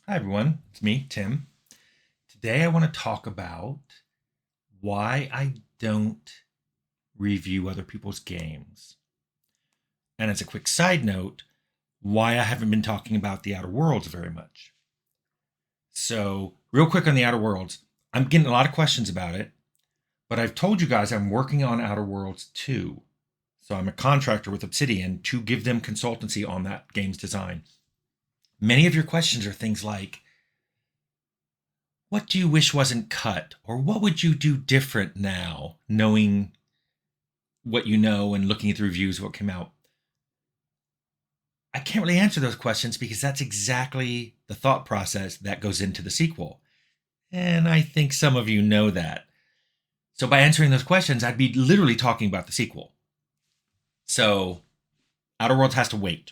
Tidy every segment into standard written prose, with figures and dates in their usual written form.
Hi, everyone. It's me, Tim. Today, I want to talk about why I don't review other people's games. And as a quick side note, why I haven't been talking about the Outer Worlds very much. So, real quick on the Outer Worlds, I'm getting a lot of questions about it, but I've told you guys I'm working on Outer Worlds 2. So, I'm a contractor with Obsidian to give them consultancy on that game's design. Many of your questions are things like, what do you wish wasn't cut? Or what would you do different now, knowing what you know and looking at the reviews, what came out? I can't really answer those questions because that's exactly the thought process that goes into the sequel. And I think some of you know that. So by answering those questions, I'd be literally talking about the sequel. So Outer Worlds has to wait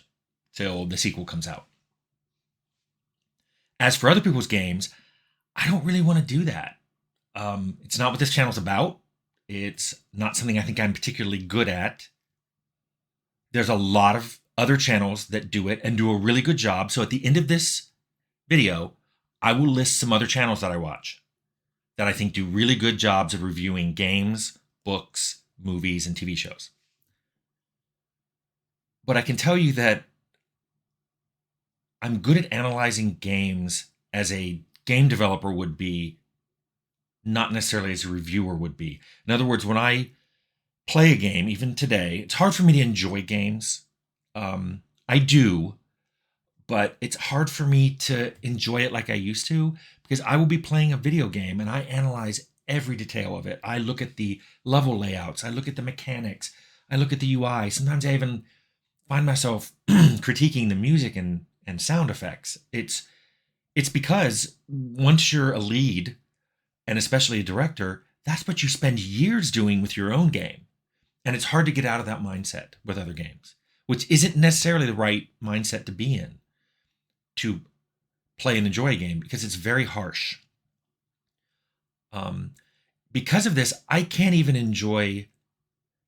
till the sequel comes out. As for other people's games, I don't really want to do that. It's not what this channel's about. It's not something I think I'm particularly good at. There's a lot of other channels that do it and do a really good job. So at the end of this video, I will list some other channels that I watch that I think do really good jobs of reviewing games, books, movies, and TV shows. But I can tell you that I'm good at analyzing games as a game developer would be, not necessarily as a reviewer would be. In other words, when I play a game, even today, it's hard for me to enjoy games. I do, but it's hard for me to enjoy it like I used to because I will be playing a video game and I analyze every detail of it. I look at the level layouts, I look at the mechanics, I look at the UI. Sometimes I even find myself critiquing the music and sound effects. It's because once you're a lead and especially a director, that's what you spend years doing with your own game. And it's hard to get out of that mindset with other games, which isn't necessarily the right mindset to be in to play and enjoy a game because it's very harsh. Um, because of this, I can't even enjoy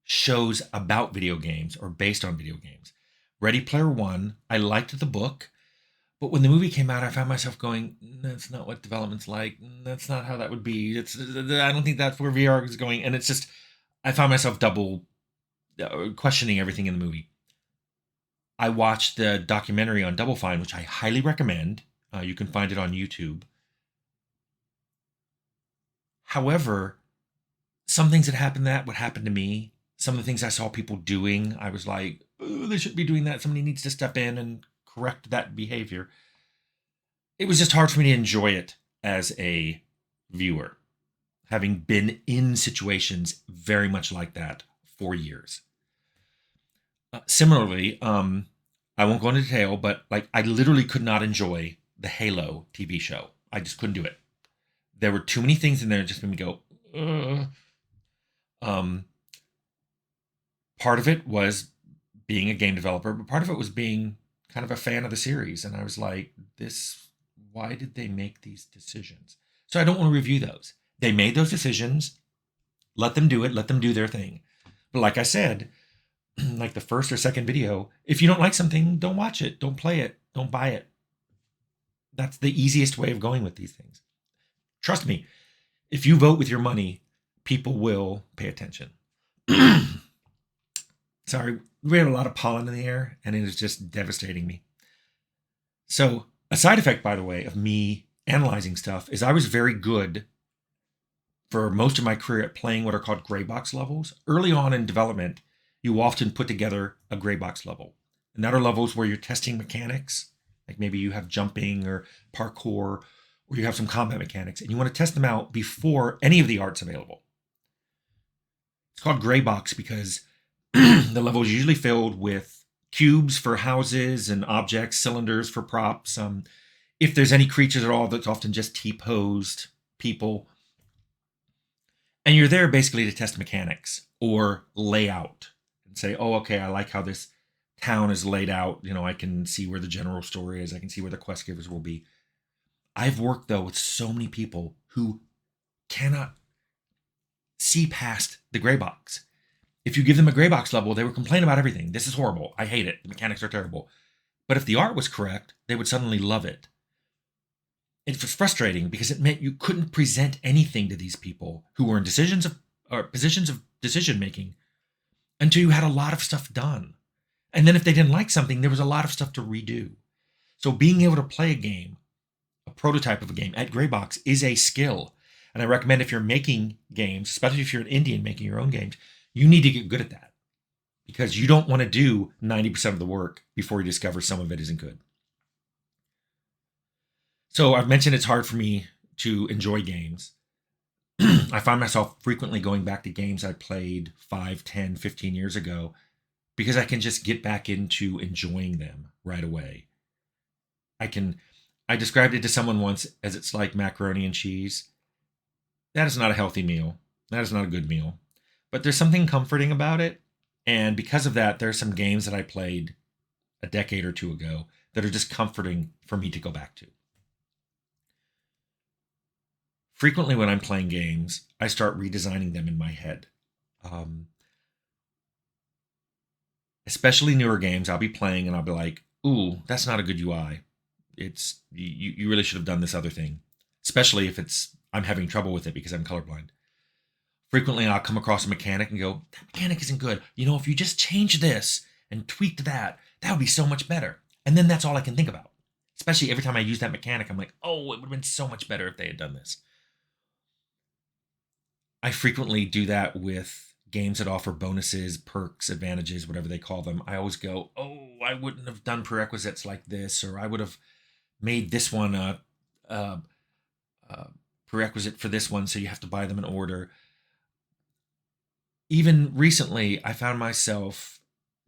shows about video games or based on video games. Ready Player One, I liked the book, but when the movie came out, I found myself going, "That's not what development's like. That's not how that would be. I don't think that's where VR is going." And it's just, I found myself double questioning everything in the movie. I watched the documentary on Double Fine, which I highly recommend. You can find it on YouTube. However, some things that happened that would happen to me. Some of the things I saw people doing, I was like, "Oh, they shouldn't be doing that. Somebody needs to step in and correct that behavior." It was just hard for me to enjoy it as a viewer, having been in situations very much like that for years. Similarly, I won't go into detail, but like I literally could not enjoy the Halo TV show. I just couldn't do it. There were too many things in there that just made me go, ugh. Um, Part of it was being a game developer, but part of it was being kind of a fan of the series. And I was like, this, why did they make these decisions? So I don't want to review those. They made those decisions. Let them do it. Let them do their thing. But like I said, like the first or second video, if you don't like something, don't watch it, don't play it, don't buy it. That's the easiest way of going with these things. Trust me, if you vote with your money, people will pay attention. Sorry, we have a lot of pollen in the air and it is just devastating me. So, a side effect, by the way, of me analyzing stuff is I was very good for most of my career at playing what are called gray box levels. Early on in development, you often put together a gray box level. And that are levels where you're testing mechanics, like maybe you have jumping or parkour, or you have some combat mechanics, and you want to test them out before any of the art's available. It's called gray box because the level is usually filled with cubes for houses and objects, cylinders for props. If there's any creatures at all, that's often just T-posed people. And you're there basically to test mechanics or layout and say, oh, okay, I like how this town is laid out. You know, I can see where the general story is. I can see where the quest givers will be. I've worked, though, with so many people who cannot see past the gray box. If you give them a gray box level, they would complain about everything. This is horrible. I hate it. The mechanics are terrible. But if the art was correct, they would suddenly love it. it was frustrating because it meant you couldn't present anything to these people who were in positions of decision making until you had a lot of stuff done. And then if they didn't like something, there was a lot of stuff to redo. So being able to play a game, a prototype of a game at Graybox is a skill. And I recommend if you're making games, especially if you're an indie and making your own games, you need to get good at that because you don't want to do 90% of the work before you discover some of it isn't good. So I've mentioned it's hard for me to enjoy games. I find myself frequently going back to games I played 5, 10, 15 years ago because I can just get back into enjoying them right away. I described it to someone once as it's like macaroni and cheese. That is not a healthy meal. That is not a good meal. But there's something comforting about it. And because of that, there are some games that I played a decade or two ago that are just comforting for me to go back to. Frequently, when I'm playing games, I start redesigning them in my head. Especially newer games, I'll be playing and I'll be like, "Ooh, that's not a good UI. It's you really should have done this other thing." Especially if I'm having trouble with it because I'm colorblind. Frequently, I'll come across a mechanic and go, "That mechanic isn't good. If you just change this and tweaked that, that would be so much better." And then that's all I can think about. Especially every time I use that mechanic, I'm like, "Oh, it would have been so much better if they had done this." I frequently do that with games that offer bonuses, perks, advantages, whatever they call them. I always go, "Oh, I wouldn't have done prerequisites like this, or I would have made this one a prerequisite for this one, so you have to buy them in order." Even recently, I found myself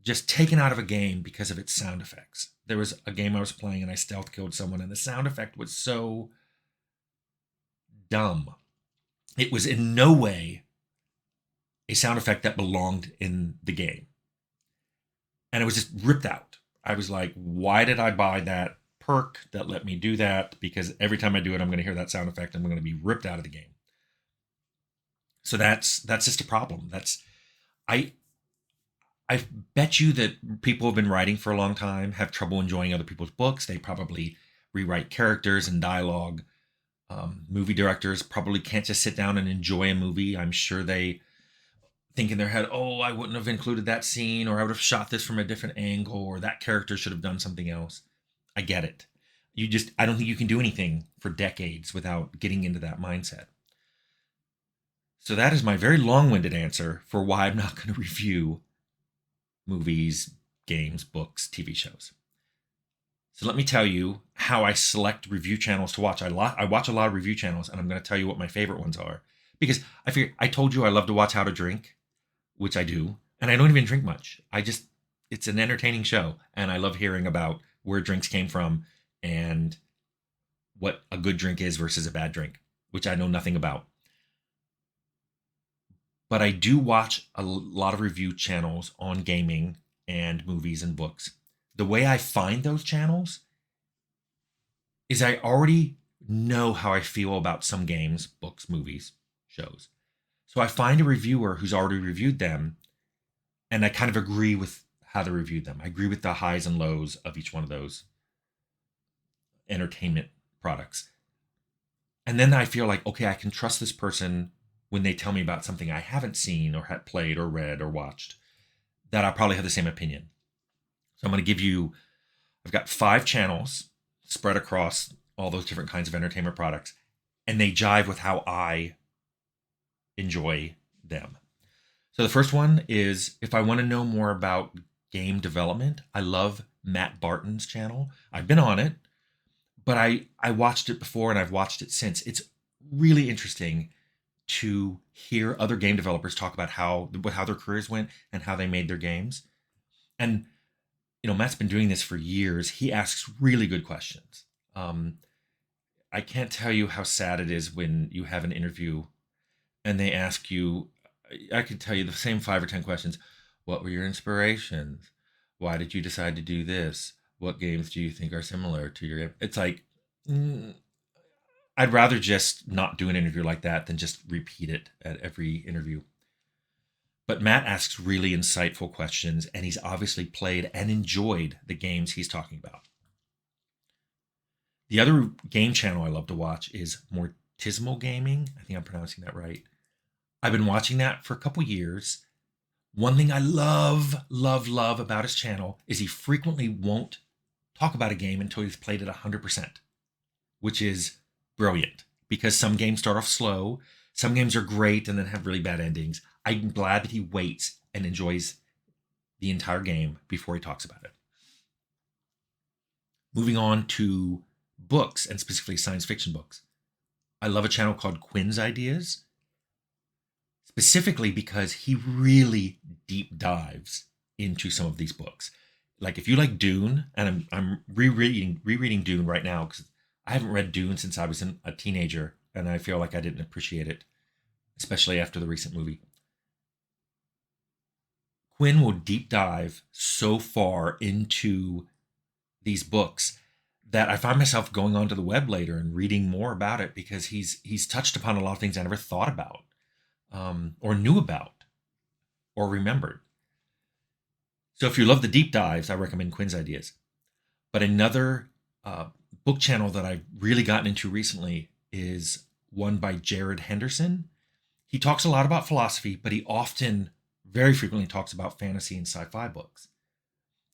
just taken out of a game because of its sound effects. There was a game I was playing and I stealth killed someone, and the sound effect was so dumb. It was in no way a sound effect that belonged in the game. And it was just ripped out. I was like, why did I buy that perk that let me do that? Because every time I do it, I'm going to hear that sound effect and I'm going to be ripped out of the game. So that's just a problem. I bet you that people have been writing for a long time have trouble enjoying other people's books. They probably rewrite characters and dialogue. Movie directors probably can't just sit down and enjoy a movie. I'm sure they think in their head, "Oh, I wouldn't have included that scene, or I would have shot this from a different angle, or that character should have done something else." I get it. I don't think you can do anything for decades without getting into that mindset. So that is my very long-winded answer for why I'm not going to review movies, games, books, TV shows. So let me tell you how I select review channels to watch. I watch a lot of review channels, and I'm going to tell you what my favorite ones are. Because I told you I love to watch How to Drink, which I do, and I don't even drink much. It's an entertaining show, and I love hearing about where drinks came from and what a good drink is versus a bad drink, which I know nothing about. But I do watch a lot of review channels on gaming and movies and books. The way I find those channels is I already know how I feel about some games, books, movies, shows. So I find a reviewer who's already reviewed them, and I kind of agree with how they reviewed them. I agree with the highs and lows of each one of those entertainment products. And then I feel like, okay, I can trust this person when they tell me about something I haven't seen or had played or read or watched, that I'll probably have the same opinion. So I'm going to give you, I've got 5 channels spread across all those different kinds of entertainment products, and they jive with how I enjoy them. So the first one is, if I want to know more about game development, I love Matt Barton's channel. I've been on it, but I watched it before and I've watched it since. It's really interesting to hear other game developers talk about how their careers went and how they made their games. And Matt's been doing this for years. He asks really good questions. I can't tell you how sad it is when you have an interview and they ask you, I could tell you the same 5 or 10 questions. What were your inspirations? Why did you decide to do this? What games do you think are similar to your... It's like, I'd rather just not do an interview like that than just repeat it at every interview. But Matt asks really insightful questions, and he's obviously played and enjoyed the games he's talking about. The other game channel I love to watch is Mortismo Gaming. I think I'm pronouncing that right. I've been watching that for a couple years. One thing I love, love, love about his channel is he frequently won't talk about a game until he's played it 100%, which is brilliant because some games start off slow, some games are great and then have really bad endings. I'm glad that he waits and enjoys the entire game before he talks about it. Moving on to books, and specifically science fiction books. I love a channel called Quinn's Ideas, specifically because he really deep dives into some of these books. Like if you like Dune, and I'm rereading Dune right now because I haven't read Dune since I was a teenager, and I feel like I didn't appreciate it, especially after the recent movie. Quinn will deep dive so far into these books that I find myself going onto the web later and reading more about it because he's touched upon a lot of things I never thought about, or knew about, or remembered. So if you love the deep dives, I recommend Quinn's Ideas. But another book channel that I've really gotten into recently is one by Jared Henderson. He talks a lot about philosophy, but he often, very frequently, talks about fantasy and sci-fi books.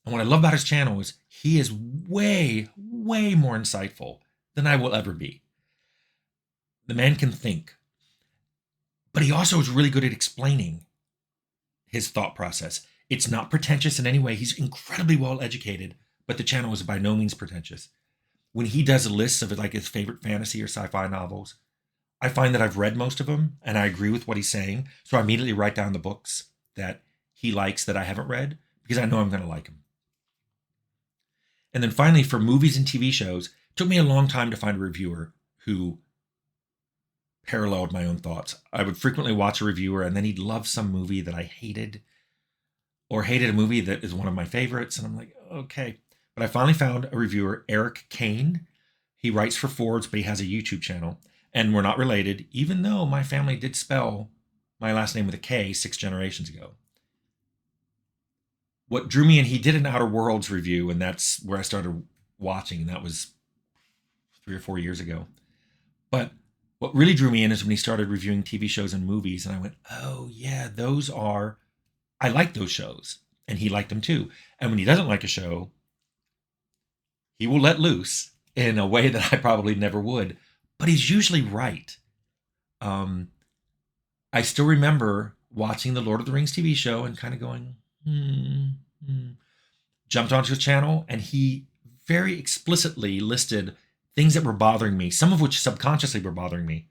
And what I love about his channel is he is way, way more insightful than I will ever be. The man can think, but he also is really good at explaining his thought process. It's not pretentious in any way. He's incredibly well educated, but the channel is by no means pretentious. When he does lists of like his favorite fantasy or sci-fi novels, I find that I've read most of them and I agree with what he's saying. So I immediately write down the books that he likes that I haven't read because I know I'm going to like them. And then finally, for movies and TV shows, it took me a long time to find a reviewer who paralleled my own thoughts. I would frequently watch a reviewer and then he'd love some movie that I hated, or hated a movie that is one of my favorites. And I'm like, okay. But I finally found a reviewer, Eric Kane. He writes for Forbes, but he has a YouTube channel. And we're not related, even though my family did spell my last name with a K 6 generations ago. What drew me in, he did an Outer Worlds review, and that's where I started watching, and that was 3 or 4 years ago. But what really drew me in is when he started reviewing TV shows and movies, and I went, oh yeah, I like those shows, and he liked them too. And when he doesn't like a show, he will let loose in a way that I probably never would, but he's usually right. I still remember watching the Lord of the Rings TV show and kind of going, jumped onto his channel, and he very explicitly listed things that were bothering me, some of which subconsciously were bothering me.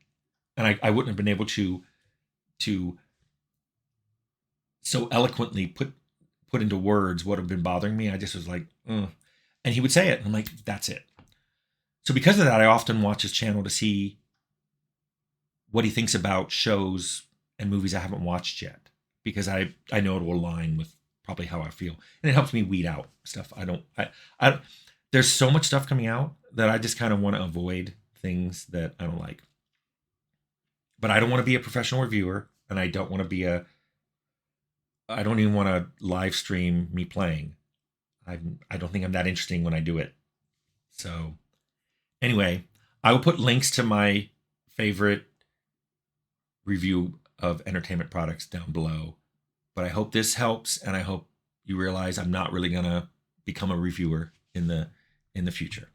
And I wouldn't have been able to so eloquently put into words what have been bothering me. I just was like, ugh. And he would say it. And I'm like, that's it. So because of that, I often watch his channel to see what he thinks about shows and movies I haven't watched yet, because I know it will align with probably how I feel. And it helps me weed out stuff. There's so much stuff coming out that I just kind of want to avoid things that I don't like. But I don't want to be a professional reviewer, and I don't want to I don't even want to live stream me playing. I don't think I'm that interesting when I do it. So anyway, I will put links to my favorite review of entertainment products down below. But I hope this helps, and I hope you realize I'm not really going to become a reviewer in the future.